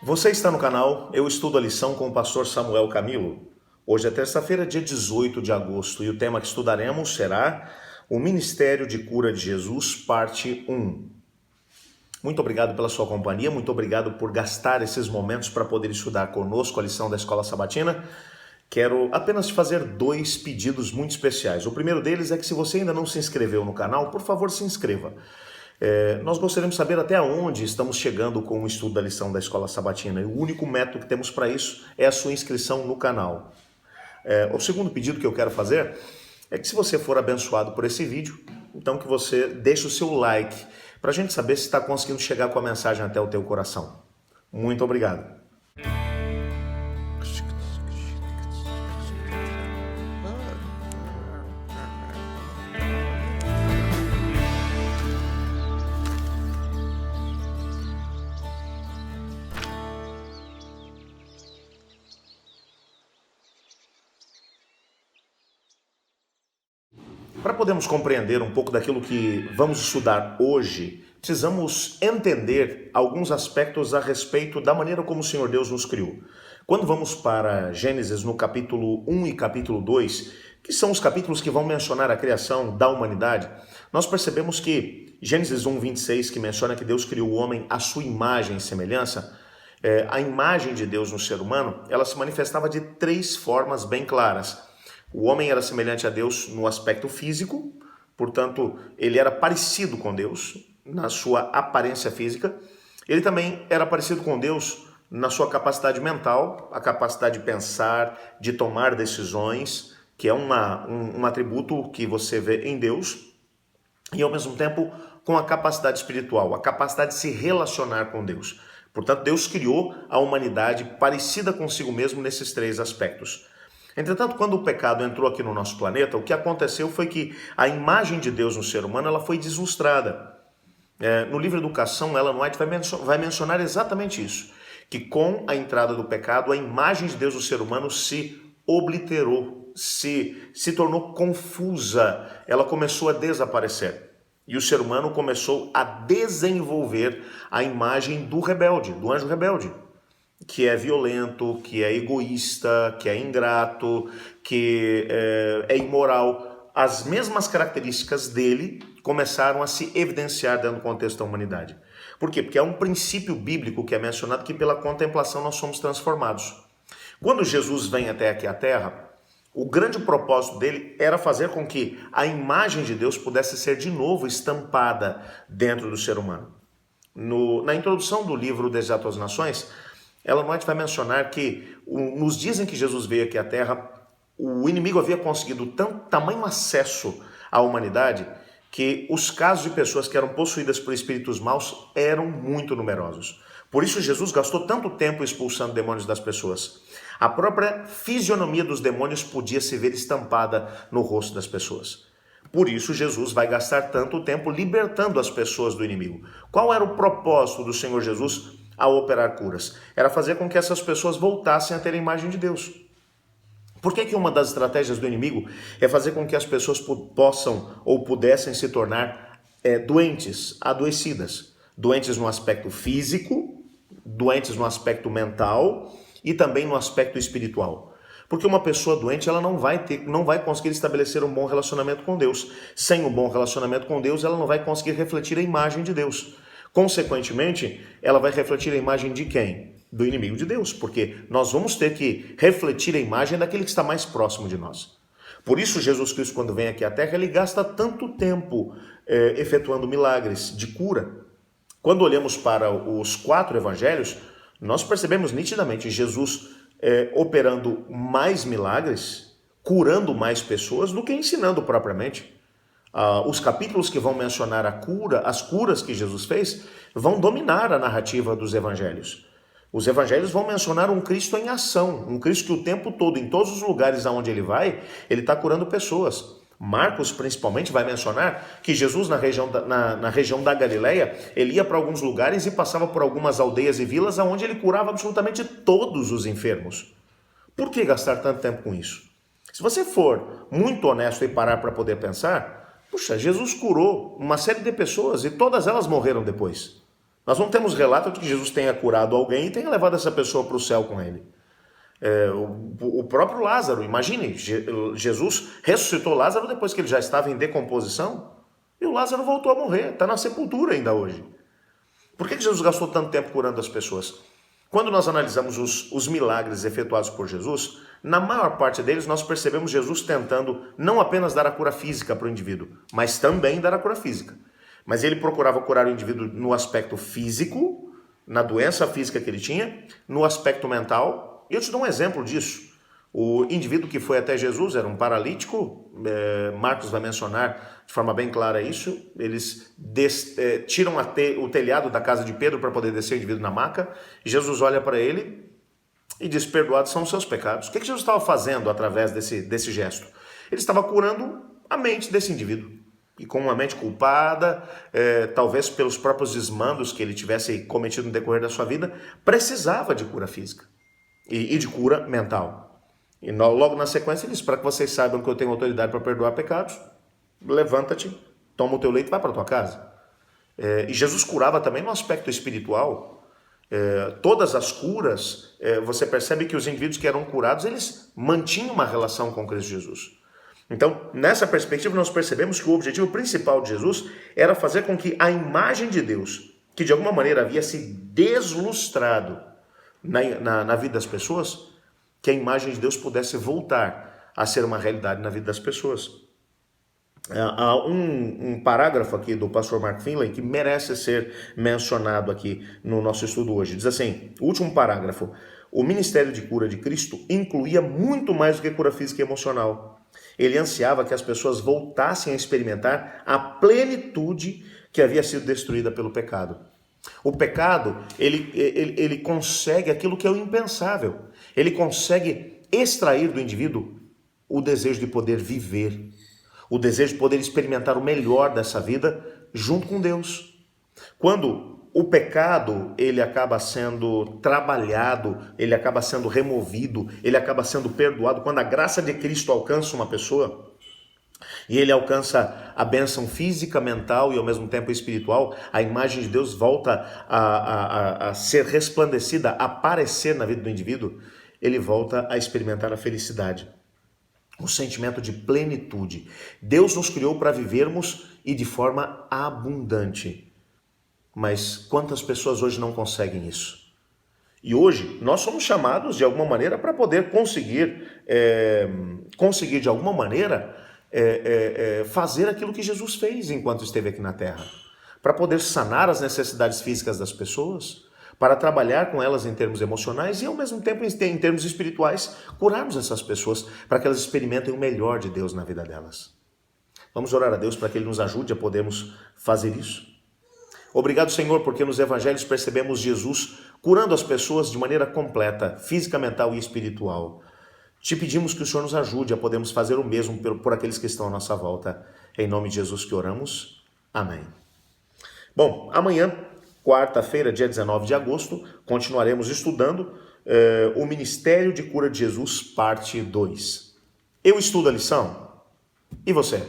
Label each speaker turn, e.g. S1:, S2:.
S1: Você está no canal Eu Estudo a Lição com o pastor Samuel Camilo. Hoje é terça-feira, dia 18 de agosto, e o tema que estudaremos será o Ministério de Cura de Jesus, parte 1. Muito obrigado pela sua companhia, muito obrigado por gastar esses momentos para poder estudar conosco a lição da Escola Sabatina. Quero apenas te fazer dois pedidos muito especiais. O primeiro deles é que se você ainda não se inscreveu no canal, por favor se inscreva. Nós gostaríamos de saber até onde estamos chegando com o estudo da lição da Escola Sabatina. E o único método que temos para isso é a sua inscrição no canal. O segundo pedido que eu quero fazer é que se você for abençoado por esse vídeo, então que você deixe o seu like, para a gente saber se está conseguindo chegar com a mensagem até o teu coração. Muito obrigado. Para podermos compreender um pouco daquilo que vamos estudar hoje, precisamos entender alguns aspectos a respeito da maneira como o Senhor Deus nos criou. Quando vamos para Gênesis no capítulo 1 e capítulo 2, que são os capítulos que vão mencionar a criação da humanidade, nós percebemos que Gênesis 1, 26, que menciona que Deus criou o homem à sua imagem e semelhança, a imagem de Deus no ser humano, ela se manifestava de três formas bem claras. O homem era semelhante a Deus no aspecto físico, portanto, ele era parecido com Deus na sua aparência física. Ele também era parecido com Deus na sua capacidade mental, a capacidade de pensar, de tomar decisões, que é um atributo que você vê em Deus, e ao mesmo tempo com a capacidade espiritual, a capacidade de se relacionar com Deus. Portanto, Deus criou a humanidade parecida consigo mesmo nesses três aspectos. Entretanto, quando o pecado entrou aqui no nosso planeta, o que aconteceu foi que a imagem de Deus no ser humano ela foi deslustrada. No livro Educação, Ellen White vai mencionar exatamente isso, que com a entrada do pecado, a imagem de Deus no ser humano se obliterou, se tornou confusa, ela começou a desaparecer. E o ser humano começou a desenvolver a imagem do rebelde, do anjo rebelde, que é violento, que é egoísta, que é ingrato, que é imoral. As mesmas características dele começaram a se evidenciar dentro do contexto da humanidade. Por quê? Porque é um princípio bíblico que é mencionado que pela contemplação nós somos transformados. Quando Jesus vem até aqui à Terra, o grande propósito dele era fazer com que a imagem de Deus pudesse ser de novo estampada dentro do ser humano. Na introdução do livro Deserto às Nações, Ellen White vai mencionar que nos dias em que Jesus veio aqui à Terra, o inimigo havia conseguido tamanho acesso à humanidade que os casos de pessoas que eram possuídas por espíritos maus eram muito numerosos. Por isso Jesus gastou tanto tempo expulsando demônios das pessoas. A própria fisionomia dos demônios podia se ver estampada no rosto das pessoas. Por isso Jesus vai gastar tanto tempo libertando as pessoas do inimigo. Qual era o propósito do Senhor Jesus ao operar curas? Era fazer com que essas pessoas voltassem a ter a imagem de Deus. Por que uma das estratégias do inimigo é fazer com que as pessoas possam ou pudessem se tornar doentes, adoecidas? Doentes no aspecto físico, doentes no aspecto mental e também no aspecto espiritual. Porque uma pessoa doente ela não vai conseguir estabelecer um bom relacionamento com Deus. Sem um bom relacionamento com Deus, ela não vai conseguir refletir a imagem de Deus. Consequentemente, ela vai refletir a imagem de quem? Do inimigo de Deus, porque nós vamos ter que refletir a imagem daquele que está mais próximo de nós. Por isso, Jesus Cristo, quando vem aqui à Terra, ele gasta tanto tempo efetuando milagres de cura. Quando olhamos para os 4 evangelhos, nós percebemos nitidamente Jesus operando mais milagres, curando mais pessoas do que ensinando propriamente. Os capítulos que vão mencionar as curas que Jesus fez, vão dominar a narrativa dos evangelhos. Os evangelhos vão mencionar um Cristo em ação, um Cristo que o tempo todo, em todos os lugares aonde ele vai, ele está curando pessoas. Marcos, principalmente, vai mencionar que Jesus, na região da Galileia, ele ia para alguns lugares e passava por algumas aldeias e vilas onde ele curava absolutamente todos os enfermos. Por que gastar tanto tempo com isso? Se você for muito honesto e parar para poder pensar, puxa, Jesus curou uma série de pessoas e todas elas morreram depois. Nós não temos relato de que Jesus tenha curado alguém e tenha levado essa pessoa para o céu com ele. O próprio Lázaro, imagine, Jesus ressuscitou Lázaro depois que ele já estava em decomposição e o Lázaro voltou a morrer, está na sepultura ainda hoje. Por que Jesus gastou tanto tempo curando as pessoas? Quando nós analisamos os milagres efetuados por Jesus, na maior parte deles nós percebemos Jesus tentando não apenas dar a cura física para o indivíduo, mas também dar a cura física. Mas ele procurava curar o indivíduo no aspecto físico, na doença física que ele tinha, no aspecto mental. E eu te dou um exemplo disso. O indivíduo que foi até Jesus era um paralítico, Marcos vai mencionar de forma bem clara isso. Eles tiram o telhado da casa de Pedro para poder descer o indivíduo na maca, e Jesus olha para ele e diz: perdoados são os seus pecados. O que Jesus estava fazendo através desse gesto? Ele estava curando a mente desse indivíduo. E com uma mente culpada, talvez pelos próprios desmandos que ele tivesse cometido no decorrer da sua vida, precisava de cura física e de cura mental. E logo na sequência ele diz: para que vocês saibam que eu tenho autoridade para perdoar pecados, levanta-te, toma o teu leito e vai para a tua casa. E Jesus curava também no aspecto espiritual. Todas as curas, você percebe que os indivíduos que eram curados, eles mantinham uma relação com Cristo Jesus. Então, nessa perspectiva, nós percebemos que o objetivo principal de Jesus era fazer com que a imagem de Deus, que de alguma maneira havia se deslustrado na vida das pessoas, que a imagem de Deus pudesse voltar a ser uma realidade na vida das pessoas. Há um parágrafo aqui do pastor Mark Finley que merece ser mencionado aqui no nosso estudo hoje. Diz assim, o último parágrafo: o ministério de cura de Cristo incluía muito mais do que cura física e emocional. Ele ansiava que as pessoas voltassem a experimentar a plenitude que havia sido destruída pelo pecado. O pecado, ele consegue aquilo que é o impensável. Ele consegue extrair do indivíduo o desejo de poder viver, o desejo de poder experimentar o melhor dessa vida junto com Deus. Quando o pecado, ele acaba sendo trabalhado, ele acaba sendo removido, ele acaba sendo perdoado, quando a graça de Cristo alcança uma pessoa, e ele alcança a bênção física, mental e ao mesmo tempo espiritual, a imagem de Deus volta a ser resplandecida, a aparecer na vida do indivíduo, ele volta a experimentar a felicidade, o sentimento de plenitude. Deus nos criou para vivermos e de forma abundante. Mas quantas pessoas hoje não conseguem isso? E hoje nós somos chamados de alguma maneira para poder conseguir de alguma maneira fazer aquilo que Jesus fez enquanto esteve aqui na Terra. Para poder sanar as necessidades físicas das pessoas, para trabalhar com elas em termos emocionais e ao mesmo tempo em termos espirituais, curarmos essas pessoas para que elas experimentem o melhor de Deus na vida delas. Vamos orar a Deus para que Ele nos ajude a podermos fazer isso. Obrigado, Senhor, porque nos evangelhos percebemos Jesus curando as pessoas de maneira completa, física, mental e espiritual. Te pedimos que o Senhor nos ajude a podermos fazer o mesmo por aqueles que estão à nossa volta. Em nome de Jesus que oramos. Amém. Bom, amanhã, quarta-feira, dia 19 de agosto, continuaremos estudando o Ministério de Cura de Jesus, parte 2. Eu estudo a lição? E você?